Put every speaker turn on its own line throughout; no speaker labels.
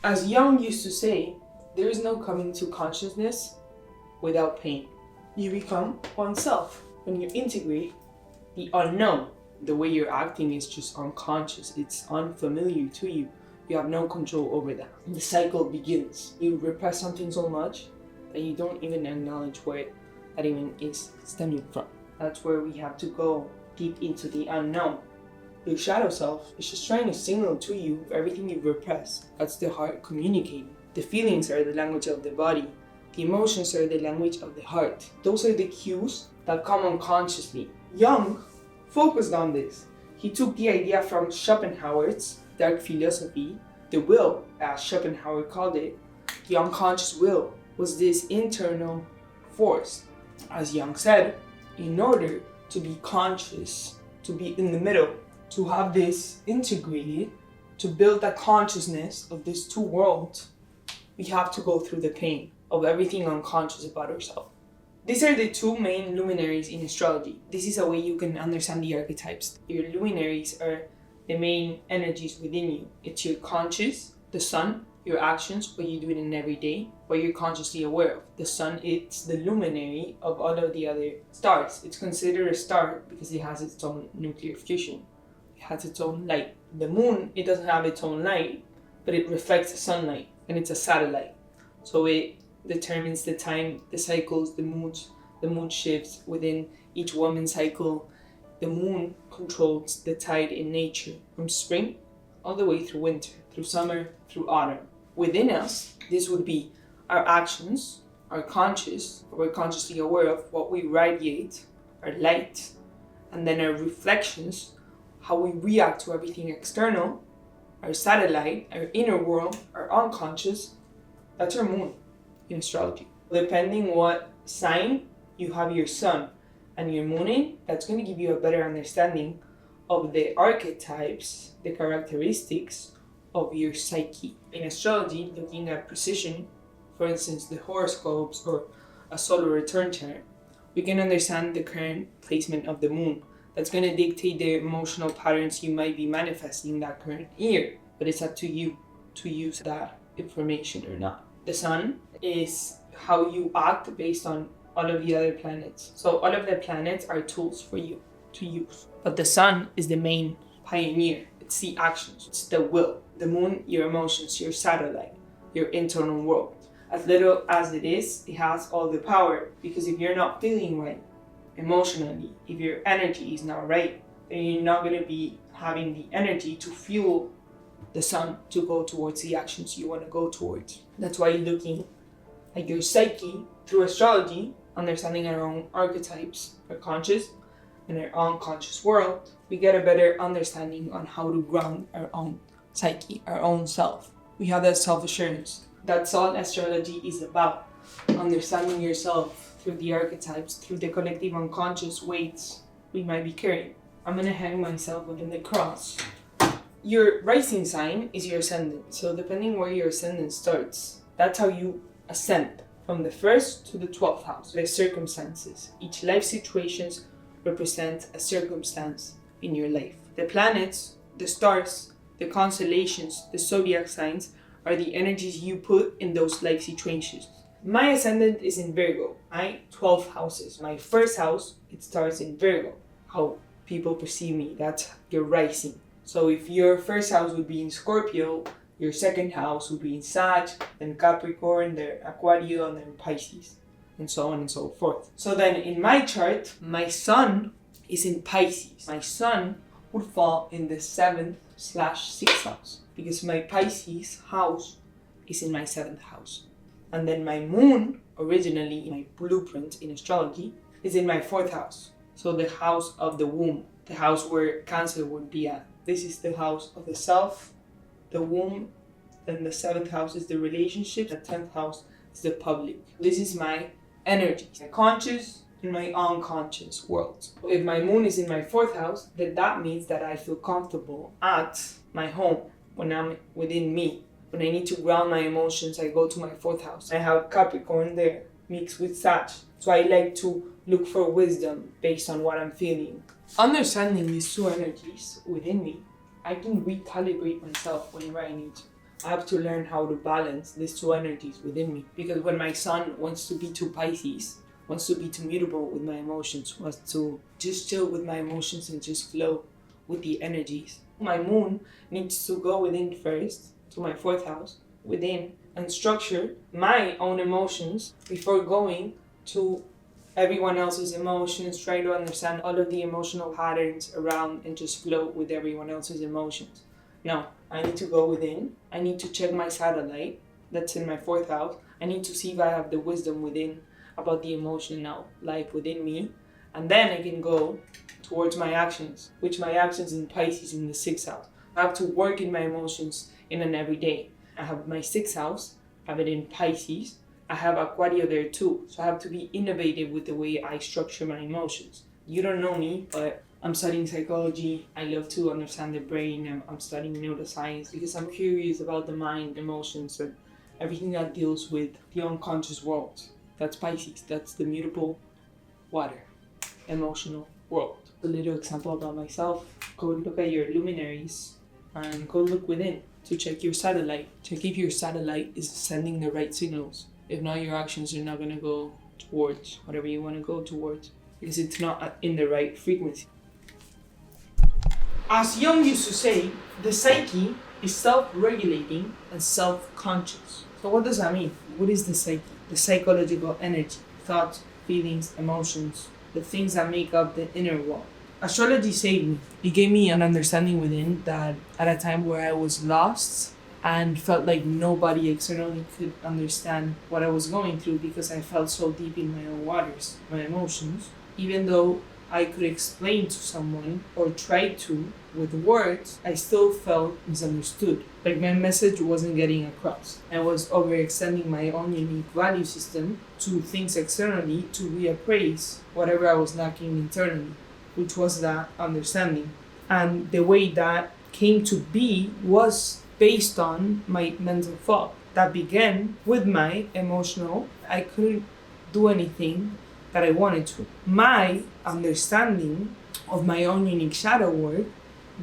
As Jung used to say, there is no coming to consciousness without pain. You become oneself when you integrate the unknown. The way you're acting is just unconscious. It's unfamiliar to you. You have no control over that. The cycle begins. You repress something so much that you don't even acknowledge where that even is stemming from. That's where we have to go deep into the unknown. Your shadow self is just trying to signal to you everything you've repressed. That's the heart communicating. The feelings are the language of the body. The emotions are the language of the heart. Those are the cues that come unconsciously. Jung focused on this. He took the idea from Schopenhauer's dark philosophy, the will, as Schopenhauer called it. The unconscious will was this internal force. As Jung said, in order to be conscious, to be in the middle, to have this integrated, to build that consciousness of these two worlds, we have to go through the pain of everything unconscious about ourselves. These are the two main luminaries in astrology. This is a way you can understand the archetypes. Your luminaries are the main energies within you. It's your conscious, the sun, your actions, what you do in every day, what you're consciously aware of. The sun, it's the luminary of all of the other stars. It's considered a star because it has its own nuclear fusion. It has its own light. The moon, it doesn't have its own light, but it reflects the sunlight, and it's a satellite. So it determines the time, the cycles, the moon shifts within each woman's cycle. The moon controls the tide in nature from spring all the way through winter, through summer, through autumn. Within us, this would be our actions, our conscious, we're consciously aware of what we radiate, our light, and then our reflections, how we react to everything external, our satellite, our inner world, our unconscious. That's our moon in astrology. Depending what sign you have your sun and your moon in, that's going to give you a better understanding of the archetypes, the characteristics of your psyche. In astrology, looking at precision, for instance, the horoscopes or a solar return chart, we can understand the current placement of the moon. That's going to dictate the emotional patterns you might be manifesting that current year. But it's up to you to use that information or not. The sun is how you act based on all of the other planets. So all of the planets are tools for you to use. But the sun is the main pioneer. It's the actions, it's the will. The moon, your emotions, your satellite, your internal world. As little as it is, it has all the power. Because if you're not feeling right emotionally, if your energy is not right, then you're not going to be having the energy to fuel the sun to go towards the actions you want to go towards. That's why you're looking at your psyche through astrology, understanding our own archetypes, our conscious and our unconscious world. We get a better understanding on how to ground our own psyche, our own self. We have that self-assurance. That's all astrology is about. Understanding yourself through the archetypes, through the collective unconscious weights we might be carrying. I'm going to hang myself within the cross. Your rising sign is your ascendant. So depending where your ascendant starts, that's how you ascend from the 1st to the 12th house. The circumstances. Each life situations represent a circumstance in your life. The planets, the stars, the constellations, the zodiac signs are the energies you put in those life situations. My ascendant is in Virgo. My 12 houses. My first house, it starts in Virgo. How people perceive me, that's your rising. So if your first house would be in Scorpio, your second house would be in Sag, then Capricorn, then Aquario, and then Pisces, and so on and so forth. So then in my chart, my sun is in Pisces. My sun would fall in the 7th/6th house because my Pisces house is in my 7th house. And then my moon, originally in my blueprint in astrology, is in my 4th house. So the house of the womb, the house where Cancer would be at. This is the house of the self, the womb, then the 7th house is the relationship, the 10th house is the public. This is my energy, my conscious and my unconscious world. If my moon is in my 4th house, then that means that I feel comfortable at my home when I'm within me. When I need to ground my emotions, I go to my 4th house. I have Capricorn there, mixed with Sag. So I like to look for wisdom based on what I'm feeling. Understanding these two energies within me, I can recalibrate myself whenever I need to. I have to learn how to balance these two energies within me. Because when my sun wants to be too Pisces, wants to be too mutable with my emotions, wants to just chill with my emotions and just flow with the energies. My moon needs to go within first, to my fourth house, within, and structure my own emotions before going to everyone else's emotions, try to understand all of the emotional patterns around and just flow with everyone else's emotions. No, I need to go within. I need to check my satellite that's in my fourth house. I need to see if I have the wisdom within about the emotional life within me. And then I can go towards my actions, which my actions in Pisces in the sixth house. I have to work in my emotions in an everyday. I have my sixth house, I have it in Pisces. I have Aquario there too. So I have to be innovative with the way I structure my emotions. You don't know me, but I'm studying psychology. I love to understand the brain. I'm studying neuroscience because I'm curious about the mind, emotions, and everything that deals with the unconscious world. That's Pisces. That's the mutable water, emotional world. A little example about myself. Go look at your luminaries and go look within to check your satellite. Check if your satellite is sending the right signals. If not, your actions are not going to go towards whatever you want to go towards because it's not in the right frequency. As Jung used to say, the psyche is self-regulating and self-conscious. So what does that mean? What is the psyche? The psychological energy, thoughts, feelings, emotions, the things that make up the inner world. Astrology saved me. It gave me an understanding within that at a time where I was lost and felt like nobody externally could understand what I was going through because I felt so deep in my own waters, my emotions. Even though I could explain to someone or try to with words, I still felt misunderstood. Like my message wasn't getting across. I was overextending my own unique value system to things externally to reappraise whatever I was lacking internally, which was that understanding. And the way that came to be was based on my mental fog that began with my emotional. I couldn't do anything that I wanted to. My understanding of my own unique shadow work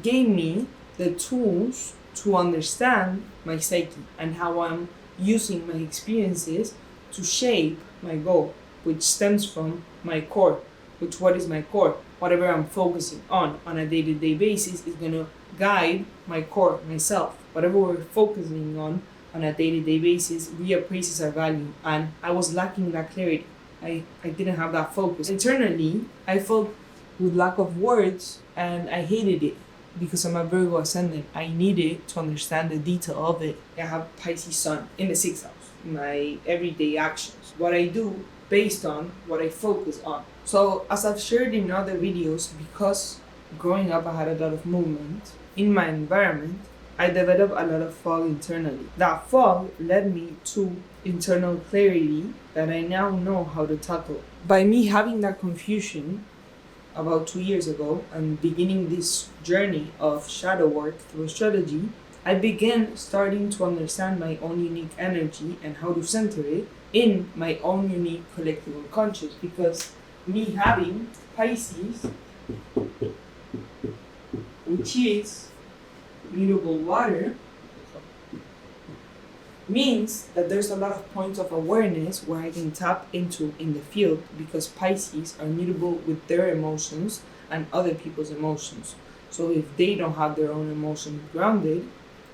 gave me the tools to understand my psyche and how I'm using my experiences to shape my goal, which stems from my core. Which what is my core? Whatever I'm focusing on a day-to-day basis is gonna guide my core, myself. Whatever we're focusing on a day-to-day basis reappraises our value. And I was lacking that clarity. I didn't have that focus. Internally, I felt with lack of words and I hated it because I'm a Virgo ascendant. I needed to understand the detail of it. I have Pisces sun in the sixth house. My everyday actions. What I do based on what I focus on. So as I've shared in other videos, because growing up I had a lot of movement in my environment, I developed a lot of fog internally. That fog led me to internal clarity that I now know how to tackle. By me having that confusion about 2 years ago and beginning this journey of shadow work through astrology, I began starting to understand my own unique energy and how to center it in my own unique collective unconscious. Because me having Pisces, which is mutable water, means that there's a lot of points of awareness where I can tap into in the field because Pisces are mutable with their emotions and other people's emotions. So if they don't have their own emotions grounded,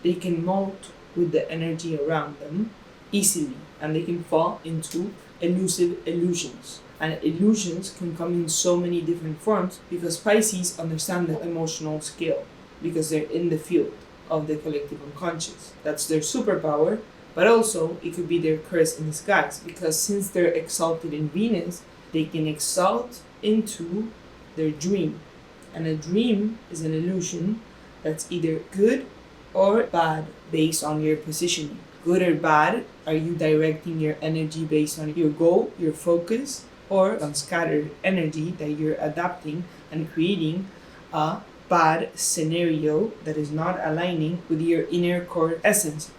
they can mold with the energy around them easily and they can fall into elusive illusions. And illusions can come in so many different forms because Pisces understand the emotional scale because they're in the field of the collective unconscious. That's their superpower, but also it could be their curse in disguise because since they're exalted in Venus, they can exalt into their dream. And a dream is an illusion that's either good or bad based on your positioning. Good or bad, are you directing your energy based on your goal, your focus, or on scattered energy that you're adapting and creating a bad scenario that is not aligning with your inner core essence.